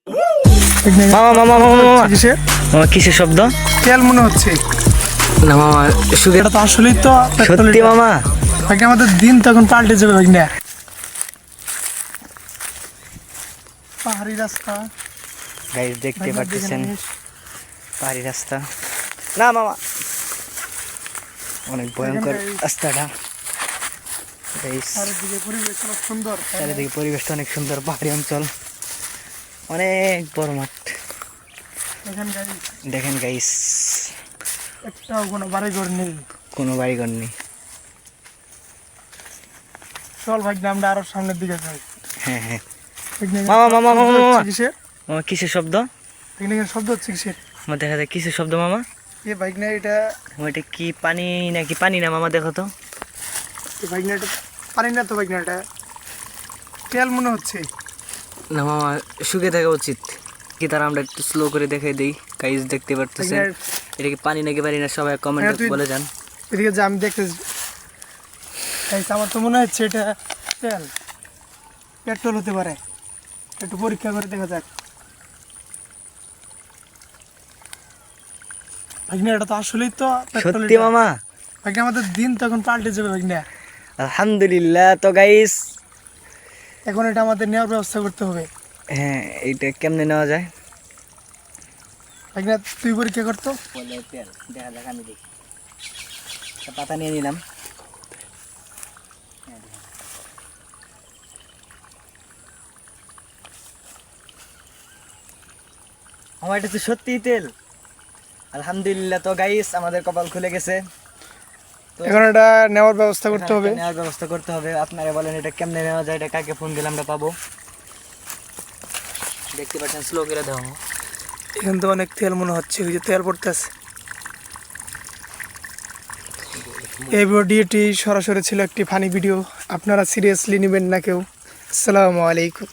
মামা মামা মামা মামা কিসের মামা কিসের শব্দ? তেল মনে হচ্ছে। না মামা শুধু এটা তো আসলেই তো সত্যি মামা। ভাগ্নে আমাদের দিন তখন পাল্টে যাবে ভাগ্নে। পাহাড়ি রাস্তা গাইস দেখতে ভাগ্নে পাচ্ছেন দেখে পাহাড়ি রাস্তা। না মামা অনেক ভয়ঙ্কর রাস্তাটা। গাইস চারিদিকে পরিবেশ অনেক সুন্দর। চারিদিকে পরিবেশটা অনেক সুন্দর, পাহাড়ি অঞ্চল, অনেক বড় মাঠ। দেখেন গাইস একটাও কোনো বাড়িঘর নেই। কোনো বাড়িঘর নেই। চল ভাগ্নে আমরা আরো সামনের দিকে যাই। হ্যাঁ হ্যাঁ ভাগ্নে মামা মামা মামা শব্দ মামা হচ্ছে কিসের? মামা কিসের শব্দ? ভাগ্নে শব্দ হচ্ছে কিসের? আমার দেখা যায় কিসের শব্দ মামা? এ ভাগ্নে এটা ওইটা কি পানি নাকি পানি না মামা? দেখো তো। ভাগ্নে এটা পানি না তো ভাগ্নে, এটা তেল মনে হচ্ছে। না মামা শুকিয়ে থাকা উচিত কি, তারা আমরা একটু স্লো করে দেখাই দিই। গাইস দেখতে পারতেছেন এটা কি পানি নাকি পানি না, সবাই কমেন্টে বলে যান। এদিকে যা আমি দেখতে আমার তো মনে হচ্ছে এটা তেল, পেট্রোল হতে পারে। একটু পরীক্ষা করে দেখা যাক। ভাগ্নে এটা তো আসলেই তো পেট্রোল। সত্যি মামা? ভাগ্নে আমাদের দিন তখন পাল্টে যাবে ভাগ্নে। আলহামদুলিল্লাহ। তো গাইস এখন এটা আমাদের নেওয়ার ব্যবস্থা করতে হবে। হ্যাঁ এইটা কেমনে নেওয়া যায়? ভাগ্নে তুই পরীক্ষা করতো। বলে তেল দেখা যাক, আমি দেখি। পাতা নিয়ে নিলাম। আমার এটা তো সত্যিই তেল। আলহামদুলিল্লাহ। তো গাইস আমাদের কপাল খুলে গেছে। এখন এটা নেওয়ার ব্যবস্থা করতে হবে। নেওয়ার ব্যবস্থা করতে হবে। আপনারা বলেন এটা কেমনে নেওয়া যায়, এটা কাকে ফোন দিলে আমরা পাবো? দেখতে পাচ্ছেন স্লো করে দাও। এখান তো অনেক তেল মনে হচ্ছে, ওই যে তেল পড়তেছে। এই ভিডিওটি সরাসরি ছিল একটি ফানি ভিডিও, আপনারা সিরিয়াসলি নেবেন না কেউ। আসসালামু আলাইকুম।